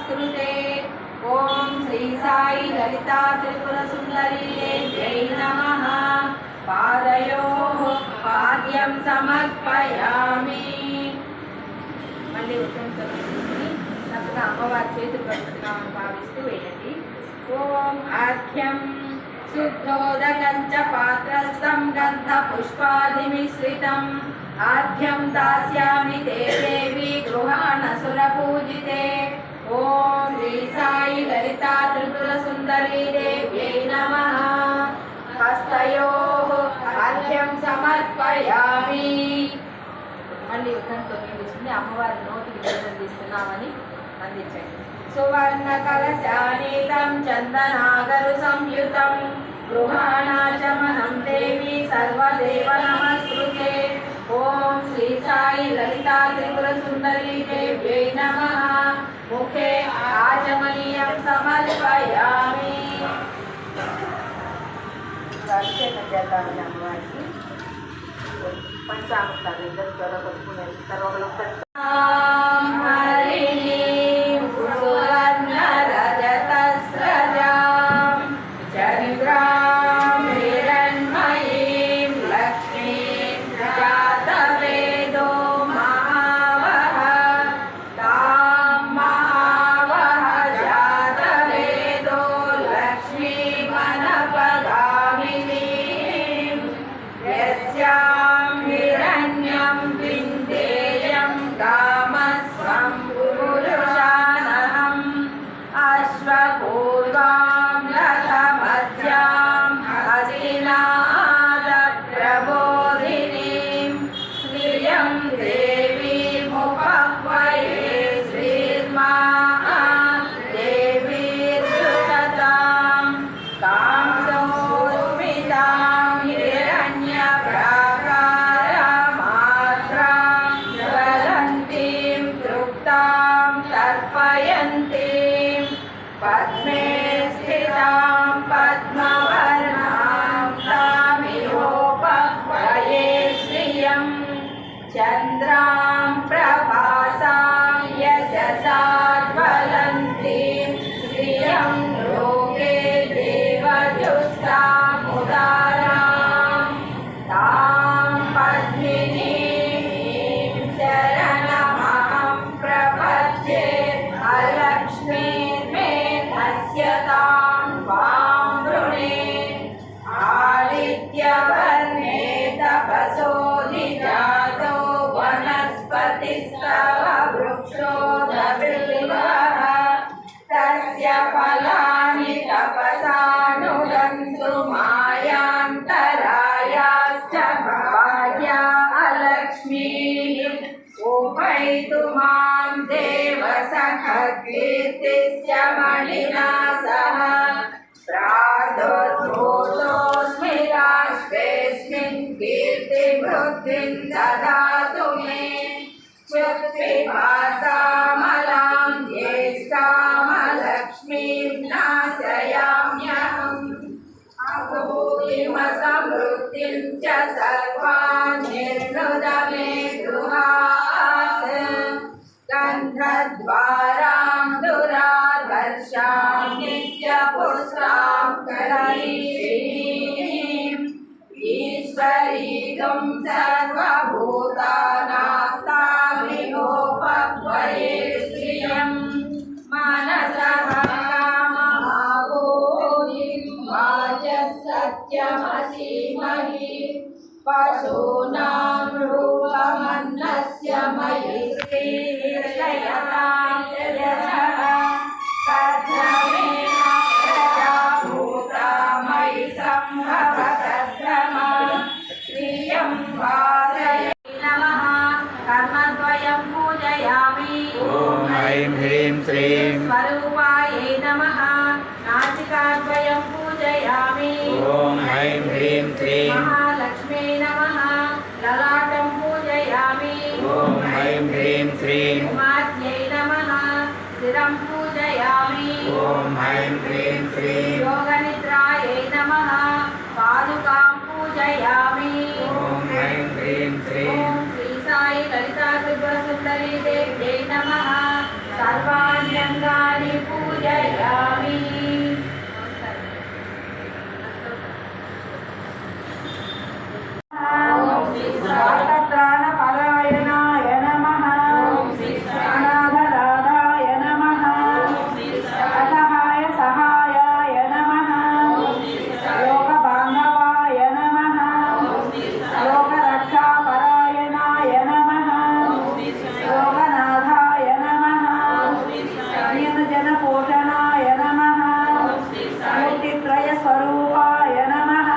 नमस्कृते। ओम श्री साई ललिता त्रिपुर सुंदरी देव्यै नमः। पादयोः पाद्यं समर्पयामि। మళ్ళీ ఉత్తరం చదువుకుని చక్కగా అమ్మవారి చేతులు పట్టుకున్నామని భావిస్తూ వేయండి. ఓం ఆఖ్యం శుద్ధోదకం చ పాత్రస్థం గంధ పుష్పాదిమిశ్రితం ఆఖ్యం దాస్యామి తే దేవి గృహాణ సురపూజితే. ఓం శ్రీ సాయి లలితా త్రిపుర సుందరీ దేవ్యై నమః. హస్తయోః అర్ఘ్యం సమర్పయామి. మళ్ళీ ఉత్తరంతో తీసుకుని అమ్మవారి నోటికి భోజనం తీస్తున్నామని అందించండి. సువర్ణ కలశానీతం చందనాగరు సంయుతం గృహాణాచమనం దేవి సర్వదేవ నమస్కృతే. ఓం శ్రీ సాయి లలితా త్రిపుర సుందరీ దేవ్యై నమః. ముఖే ఆచమనీయం సమర్పయామి. అభిషేకం చేద్దామని అమ్మవారికి పంచామృతాలు ఇద్దరు త్వరగా కొట్టుకునేది తర్వాత పద్మే స్థితాం పద్మవర్ణాం తామిహోపక్వయే శ్రియం చంద్రాం ప్రభాసాం యశసా జ్వలంతీం శ్రియం లోకే దేవజుష్టాం ఉదారాం తాం పద్మినీం శరణమహం ప్రపద్యే. అలక్ష్మీ ఆదిత్యవర్ణే తపసోధిజాతో వనస్పతిస్తవ వృక్షోదబిల్వః తస్య ఫలాని తపసానుగంతు మాయాంతరాయాశ్చ బాహ్యా అలక్ష్మీః ఉపైతు మాం దేవ సఖ కీర్తిశ్చ మణినా సహ. ప్రాదోద్భూతోస్మి రాష్ట్రేస్మిన్ కీర్తివృద్ధిం దదాతు మే. చుత్విభాసామలాం జ్యేష్ఠామలక్ష్మీం నాశయామ్యహం. అభూతిమసమృద్ధిం చ సర్వాన్ నిర్ణుద మే గృహాత్. గంధద్వారాం దురాధర్షాం నిత్యపుష్టాం కరీషీం. ఈశ్వరీగం సర్వభూతానాత్తామిహోపక్వయే శ్రియం మనసః కామమావోహిం వాచః సత్యమసీమహి. పశూనాం రూపమన్నస్య మయి శ్రీర్షయతాం యశః. తద్రమేణ ప్రజాభూతా మయి సంభవతద్రమా. శ్రియం వాసయ నమః. కర్మద్వయం పూజయామి. ఓం ఐం హ్రీం శ్రీం స్వరూపాయై నమః. నాసికాద్వయం పూజయామి. ఓం ఐం హ్రీం శ్రీం మహాలక్ష్మీ నమః. లలాటం పూజయామి. ఓం ఐం హ్రీం శ్రీం ఉమాద్యై నమః. శిరం పూజయామి. ఓం ఐం హ్రీం శ్రీం యోగనిద్రాయై నమః. పాదుకాం పూజయామి. ఓం ఐం హ్రీం శ్రీం ఓం శ్రీ సాయి లలితా త్రిపుర సుందరీ దేవ్యై నమః. సర్వాణ్యంగాని పూజయామి. త్రాణపరాయణాయ నమః. అనాథరాధాయ నమః. అసహాయ సహాయాయ నమః. లోకబాంధవాయ నమః. లోకరక్షాపరాయణాయ నమః. లోకనాథాయ నమః. జనపోషణాయ నమః. మూర్తిత్రయస్వరూపాయ నమః.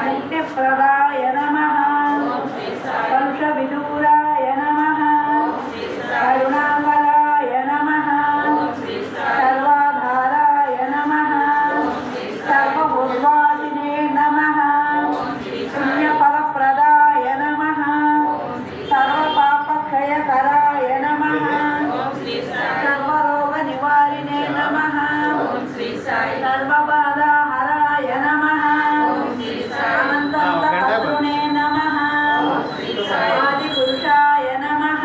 ముక్తిప్రదాయ నమః. కలుషవిదూరాయ నమః. కరుణాకరాయ నమః. సర్వాధారాయ నమః. సర్వభూర్వాసినే నమః. పుణ్యఫలప్రదాయ నమః. సర్వపాపక్షయకరాయ నమః. సర్వరోగనివారిణే నమః. సర్వబాధాహరాయ నమః. అనంతకరుణే నమః. ఆదిపురుషాయ నమః.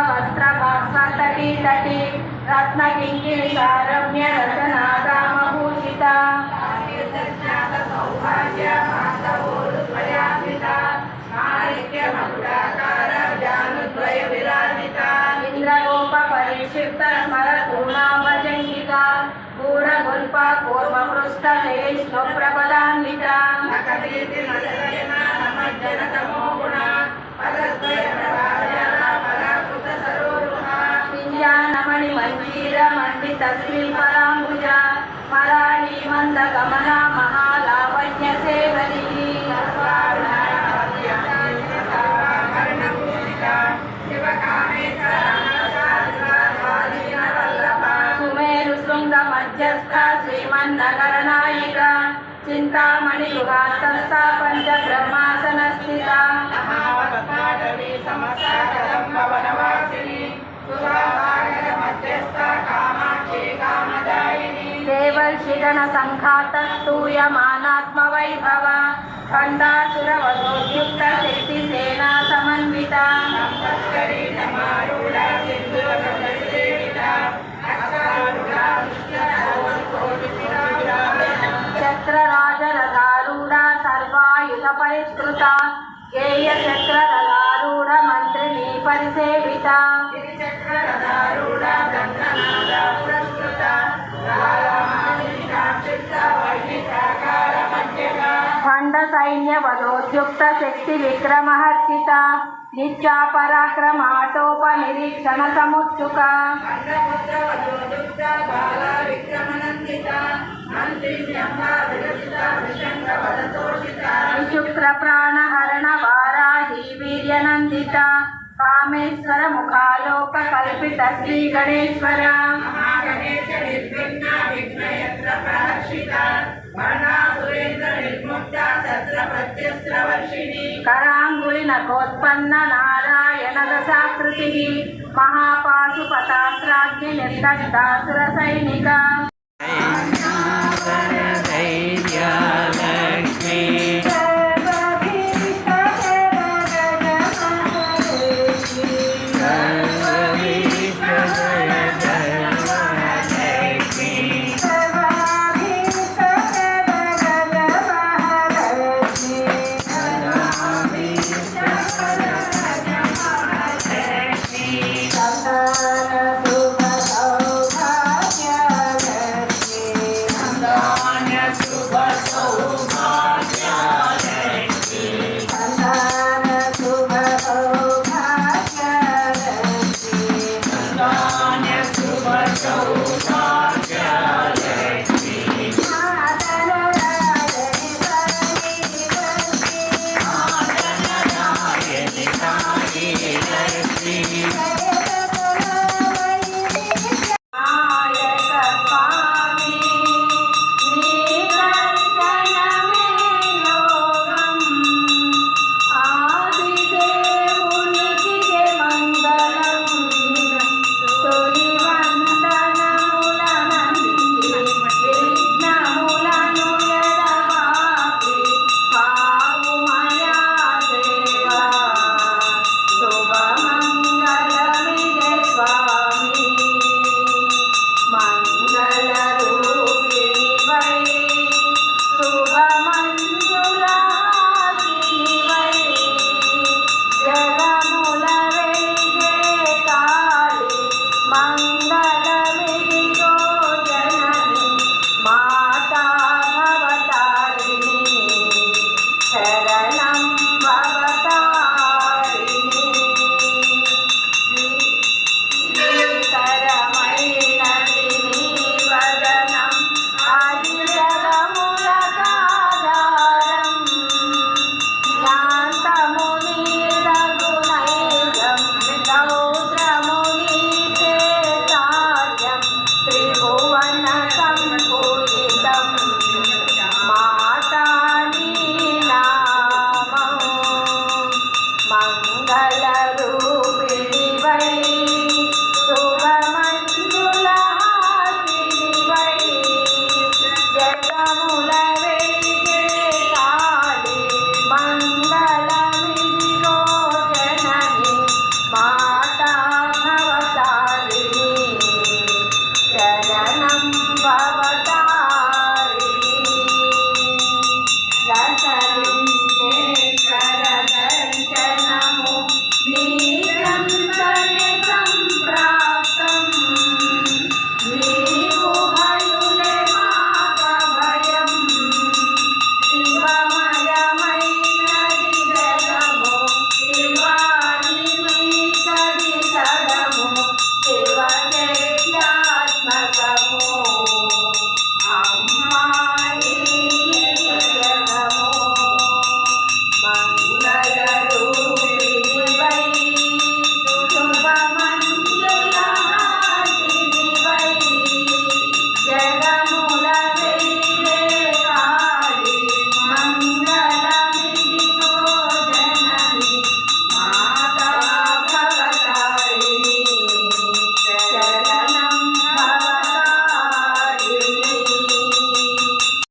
వస్త్రభాస్వతటీ తటీ రత్నకింకిణికారమ్య రసనాదామభూషిత ఇంద్రగోప పరిక్షిప్త స్మరతూణావజంగిత గూఢగుల్ప కూర్మపృష్ఠ విష్ణు ప్రపదాన్విత పింజానమణి మంజీర మండిత శ్రీఫలాంబుజ మరాళీ మందగమన మహాలావణ్య సేవలి సుమేరు శృంగ మధ్యస్థ శ్రీమన్నగరనాయిక చింతామణి గుహాస్తస్థ పంచ బ్రహ్మాసన స్థిత దేవర్షిగణ సంఘాత స్తూయమానాత్మ వైభవ ఖండాసుర వధోద్యుక్త శక్తి సేనా సమన్విత చక్రరాజరథారూఢ సర్వాయుధ పరిష్కృత గేయ చక్రరథారూఢ మంత్రిని పరిసేవిత ఖండ సైన్య వధోద్యుక్త శక్తి విక్రమహర్షిత నిత్యా పరాక్రమాటోప నిరీక్షణ సముత్సుక విశుక్ర ప్రాణహరణ వారాహి వీర్యనందిత కామేశ్వర ముఖాలోక కల్పిత శ్రీ గణేశ్వర కరాంగులి నకోత్పన్న నారాయణ దశాకృతి మహాపాశుపతాస్త్రాగ్ని నిర్దగ్ధాసుర సైనిక So